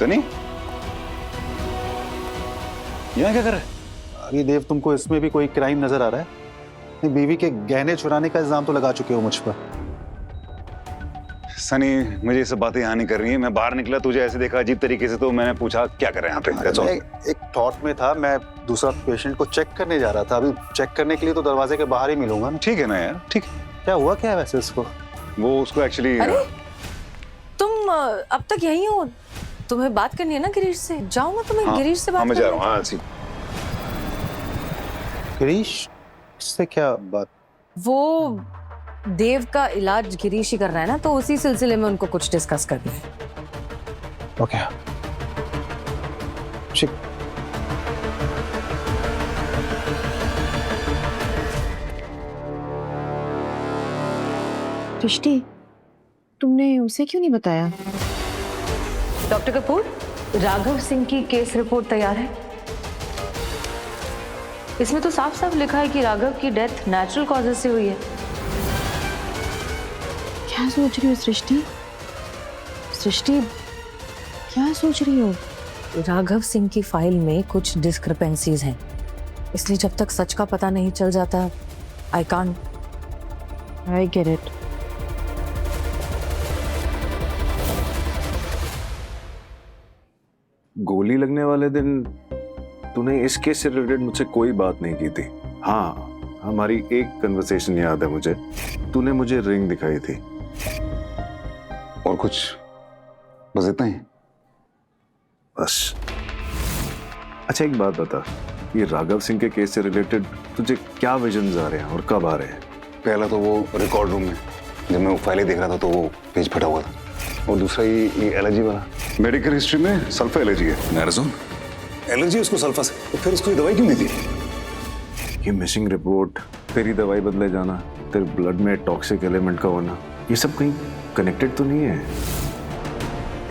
सनी, यहाँ क्या कर रहा है? अरे देव, तुमको इसमें भी कोई क्राइम नजर आ रहा है? नहीं, बीवी के गहने चुराने का इल्जाम तो लगा चुके हो मुझ पर। सनी, मुझे ये सब बातें यहाँ नहीं कर रही है। मैं बाहर निकला, तुझे ऐसे देखा अजीब तरीके से, तो मैंने पूछा क्या कर रहे हैं यहाँ पे। एक थॉट में था, मैं दूसरा पेशेंट को चेक करने जा रहा था। अभी चेक करने के लिए तो दरवाजे के बाहर ही मिलूंगा ना। ठीक है ना यार, ठीक है। क्या हुआ क्या है वैसे उसको? वो उसको एक्चुअली। अरे तुम अब तक यहीं हो? तुम्हें बात करनी है ना गिरीश से। जाओ ना, तुम्हें हाँ, गिरीश से बात मैं जा रहा हूँ। हाँ सी। गिरीश से क्या बात? वो देव का इलाज गिरीश ही कर रहा है ना, तो उसी सिलसिले में उनको कुछ डिस्कस करना है। ओके ठीक। दृष्टि, तुमने उसे क्यों नहीं बताया? डॉक्टर कपूर, राघव सिंह की केस रिपोर्ट तैयार है। इसमें तो साफ साफ लिखा है कि राघव की डेथ नेचुरल कॉजेज से हुई है। क्या सोच रही हो सृष्टि? सृष्टि, क्या सोच रही हो? राघव सिंह की फाइल में कुछ डिस्क्रिपेंसीज हैं, इसलिए जब तक सच का पता नहीं चल जाता, आई गेट इट। गोली लगने वाले दिन तूने इस केस से रिलेटेड मुझसे कोई बात नहीं की थी। हाँ, हमारी एक कन्वर्सेशन याद है मुझे। तूने मुझे रिंग दिखाई थी। और कुछ? बस इतना ही? बस। अच्छा एक बात बता, ये राघव सिंह के केस से रिलेटेड तुझे क्या विजन्स आ रहे हैं और कब आ रहे हैं? पहला तो वो रिकॉर्ड रूम में जब मैं वो फाइलें देख रहा था तो वो पेज फटा हुआ था, और दूसरा ये एलर्जी वाला। मेडिकल हिस्ट्री में सल्फा एलर्जी है। नैरज़ोन एलर्जी उसको सल्फा से, तो फिर उसको ये दवाई क्यों दी थी? ये मिसिंग रिपोर्ट, तेरी दवाई बदले जाना, तेरे ब्लड में टॉक्सिक एलिमेंट का होना, ये सब कहीं कनेक्टेड तो नहीं है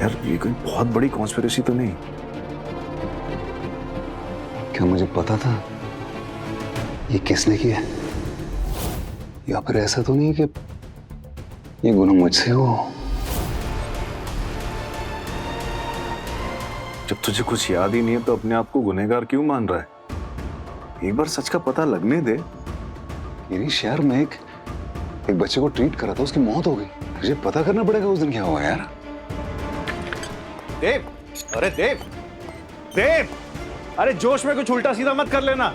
यार? ये कोई बहुत बड़ी कॉन्स्पिरेसी तो नहीं? क्या मुझे पता था ये किसने किया? या फिर ऐसा तो नहीं कि ये गुनाह मुझसे हो? जब तुझे कुछ याद ही नहीं है तो अपने आप को गुनहगार क्यों मान रहा है? एक बार सच का पता लगने दे। गिरीश यार, मैं एक बच्चे को ट्रीट करा था, उसकी मौत हो गई। मुझे पता करना पड़ेगा उस दिन क्या हुआ यार। देव, अरे देव, देव, अरे जोश में कुछ उल्टा सीधा मत कर लेना।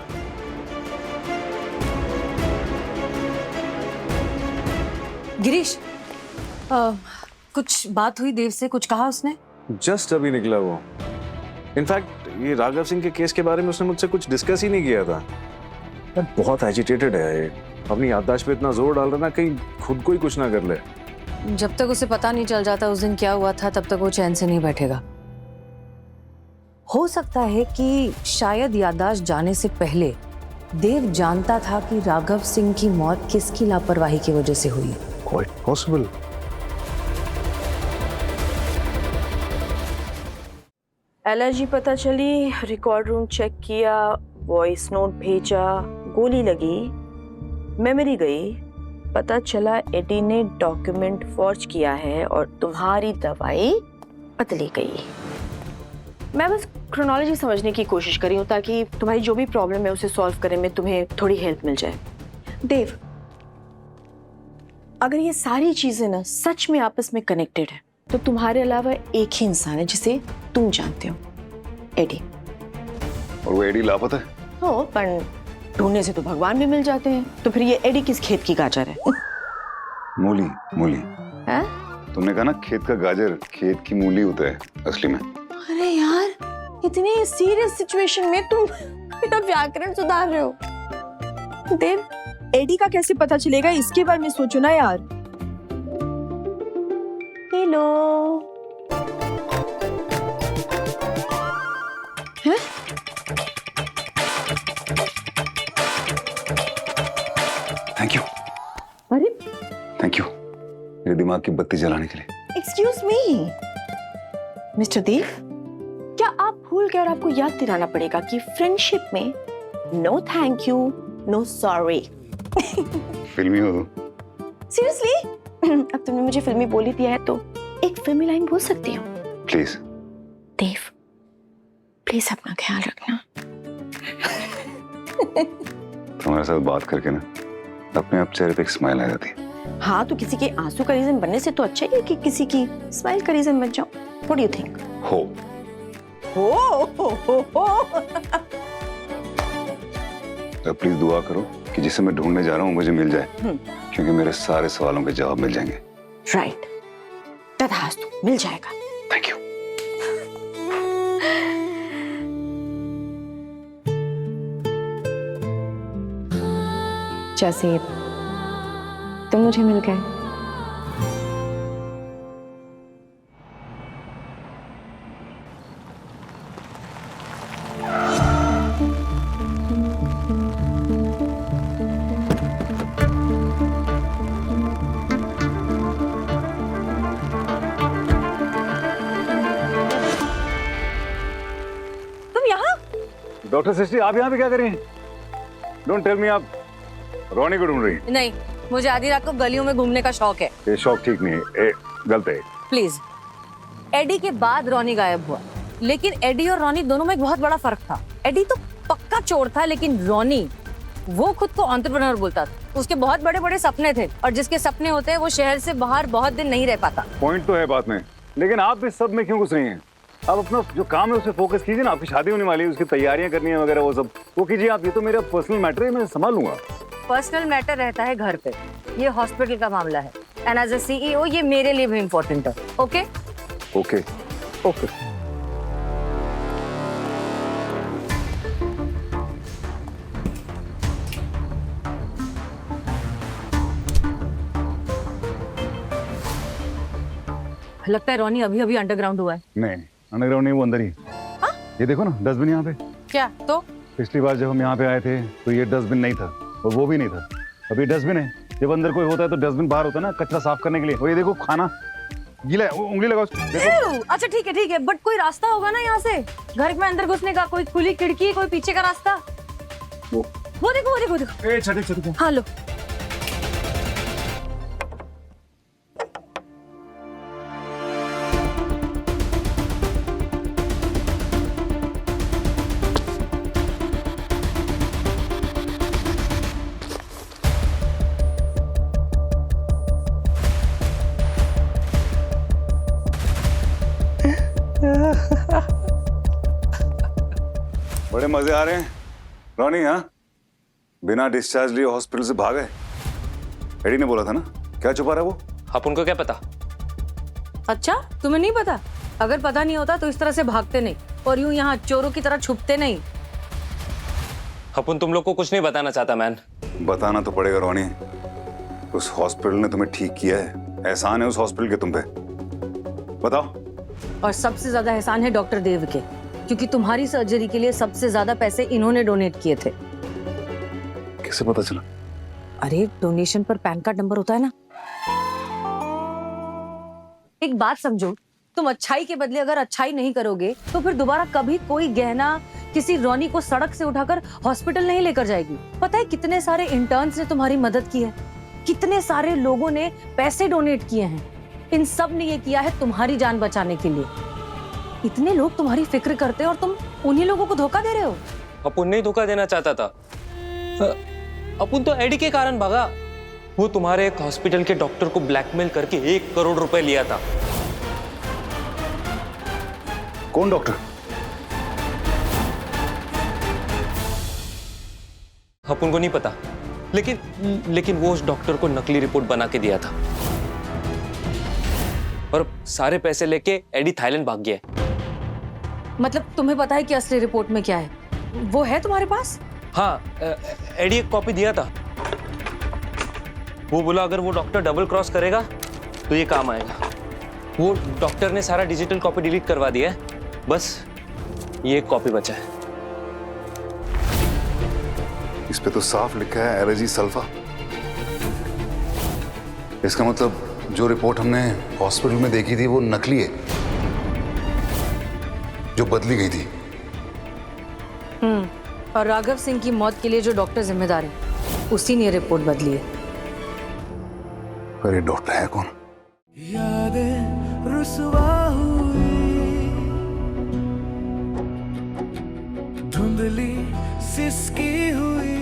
गिरीश, कुछ बात हुई देव से? कुछ कहा उसने? जस्ट अभी निकला वो। इनफैक्ट ये राघव सिंह के केस के बारे में उसने मुझसे कुछ डिस्कस ही नहीं किया था। यार बहुत एजिटेटेड है ये, अपनी याददाश्त पे इतना जोर डाल रहा ना, कहीं खुद को ही कुछ ना कर ले। जब तक उसे पता नहीं चल जाता उस दिन क्या हुआ था, तब तक वो चैन से नहीं बैठेगा। हो सकता है कि शायद याददाश्त जाने से पहले देव जानता था कि राघव सिंह की मौत किसकी लापरवाही की वजह से हुई। Quite possible. एलर्जी पता चली, रिकॉर्ड रूम चेक किया, वॉइस नोट भेजा, गोली लगी, मेमोरी गई, पता चला एडी ने डॉक्यूमेंट फॉर्ज किया है और तुम्हारी दवाई बदली गई। मैं बस क्रोनोलॉजी समझने की कोशिश कर रही हूँ ताकि तुम्हारी जो भी प्रॉब्लम है उसे सॉल्व करने में तुम्हें थोड़ी हेल्प मिल जाए। देव, अगर ये सारी चीजें ना सच में आपस में कनेक्टेड है तो तुम्हारे अलावा एक ही इंसान है जिसे तुम जानते हो, एडी। और वो एडी लापता है? हो, पर ढूंढने से तो भगवान भी मिल जाते हैं। तो फिर ये एडी किस खेत की गाजर है? मूली। मूली है? तुमने कहा ना खेत का गाजर खेत की मूली होता है असली में। अरे यार, इतनी सीरियस सिचुएशन में तुम मेरा व्याकरण सुधार रहे हो। देव, एडी का कैसे पता चलेगा, इसके बारे में सोचो ना यार। हेलो। हैं? Thank you. अरे थैंक यू मेरे दिमाग की बत्ती जलाने के लिए। एक्सक्यूज मी मिस्टर देव, क्या आप भूल गए और आपको याद दिलाना पड़ेगा कि फ्रेंडशिप में no thank you, no sorry. फिल्मी हो तुम। सीरियसली? अब तुमने मुझे फिल्मी बोली दिया है तो एक फिल्मी लाइन बोल सकती हूँ। प्लीज। देव, प्लीज अपना ख्याल रखना। तुम्हारे साथ बात करके ना अपने आप चेहरे पे एक स्माइल आ जाती है। हाँ, तो किसी के आंसू का रीजन बनने से तो अच्छा ही है कि किसी की स्माइल का रीजन बन जाओ। What do you think? हो तो प्लीज दुआ करो कि जिसे मैं ढूंढने जा रहा हूँ मुझे मिल जाए, क्योंकि मेरे सारे सवालों के जवाब मिल जाएंगे। राइट, तथास्तु, मिल जाएगा। Thank you. जैसे तुम मुझे मिल गए। तुम यहाँ? डॉक्टर सृष्टि, आप यहाँ पे क्या कर रही हैं? डोंट टेल मी आप रोनी को ढूंढ रही हैं। नहीं, मुझे आधी रात को गलियों में घूमने का शौक है। ये शौक ठीक नहीं है, गलत है। प्लीज। एडी के बाद रॉनी गायब हुआ, लेकिन एडी और रॉनी दोनों में एक बहुत बड़ा फर्क था। एडी तो पक्का चोर था, लेकिन रॉनी वो खुद को एंटरप्रेन्योर बोलता था। उसके बहुत बड़े बड़े सपने थे, और जिसके सपने होते हैं वो शहर से बाहर बहुत दिन नहीं रह पाता। पॉइंट तो है बात में, लेकिन आप इस सब में क्यों घुस रही हैं? आप अपना जो काम है उस पर फोकस कीजिए ना। आपकी शादी होने वाली है, उसकी तैयारियां करनी है वगैरह, वो सब वो कीजिए आप। ये तो मेरा पर्सनल मैटर है, मैं संभालूंगा। पर्सनल मैटर रहता है घर पे, ये हॉस्पिटल का मामला है। एंड एज अ सीईओ ये मेरे लिए भी इम्पोर्टेंट है। Okay okay okay. लगता है रॉनी अभी अभी अंडरग्राउंड हुआ है। नहीं, अंडरग्राउंड नहीं, वो अंदर ही। ये देखो ना डस्टबिन यहाँ पे। क्या? तो पिछली बार जब हम यहाँ पे आए थे तो ये डस्टबिन नहीं था और वो भी नहीं था। अभी डस्टबिन है। जब अंदर कोई होता है तो डस्टबिन बाहर होता है ना, कचरा साफ करने के लिए। और ये देखो खाना गीला है, उंगली लगाओ देखो। अच्छा ठीक है, बट कोई रास्ता होगा ना यहाँ से घर में अंदर घुसने का? कोई खुली खिड़की, कोई पीछे का रास्ता? वो देखो। छठी। हाँ लो। बड़े मजे आ रहे हैं रॉनी। हाँ, बिना डिस्चार्ज लिए हॉस्पिटल से भागे। एडी ने बोला था ना, क्या छुपा रहा है वो? आप उनको क्या पता? अच्छा, तुम्हें नहीं पता? अगर पता नहीं होता तो इस तरह से भागते नहीं और यूं यहाँ चोरों की तरह छुपते नहीं। अपन तुम लोग को कुछ नहीं बताना चाहता मैन। बताना तो पड़ेगा रॉनी। उस हॉस्पिटल ने तुम्हें ठीक किया है, एहसान है उस हॉस्पिटल के तुम पे। बताओ। और सबसे ज्यादा एहसान है डॉक्टर देव के, क्योंकि तुम्हारी सर्जरी के लिए सबसे ज्यादा पैसे इन्होंने डोनेट किए थे। कैसे पता चला? अरे डोनेशन पर पैन कार्ड नंबर होता है ना। एक बात समझो, तुम अच्छाई के बदले अगर अच्छाई नहीं करोगे तो फिर दोबारा कभी कोई गहना किसी रॉनी को सड़क से उठाकर हॉस्पिटल नहीं लेकर जाएगी। पता है कितने सारे इंटर्न्स ने तुम्हारी मदद की है, कितने सारे लोगों ने पैसे डोनेट किए हैं। इन सब ने ये किया है तुम्हारी जान बचाने के लिए। इतने लोग तुम्हारी फिक्र करते हैं और तुम उन्हीं लोगों को धोखा दे रहे हो। अपन नहीं धोखा देना चाहता था, अपन तो एडी के कारण भागा। वो तुम्हारे एक हॉस्पिटल के डॉक्टर को ब्लैकमेल करके 1 करोड़ रुपए लिया था। कौन डॉक्टर? अपन को नहीं पता, लेकिन वो उस डॉक्टर को नकली रिपोर्ट बना के दिया था और सारे पैसे लेके एडी थाईलैंड भाग गया। मतलब तुम्हें पता है कि असली रिपोर्ट में क्या है? वो है तुम्हारे पास? हाँ, एडी एक कॉपी दिया था। वो बोला अगर वो डॉक्टर डबल क्रॉस करेगा तो ये काम आएगा। वो डॉक्टर ने सारा डिजिटल कॉपी डिलीट करवा दिया है, बस ये एक कॉपी बचा है। इस पे तो साफ लिखा है एलर्जी सल्फा। इसका मतलब जो रिपोर्ट हमने हॉस्पिटल में देखी थी वो नकली है, जो बदली गई थी। और राघव सिंह की मौत के लिए जो डॉक्टर जिम्मेदार है उसी ने रिपोर्ट बदली है। अरे डॉक्टर है कौन? यादें रुसवा हुई सिसकी हुई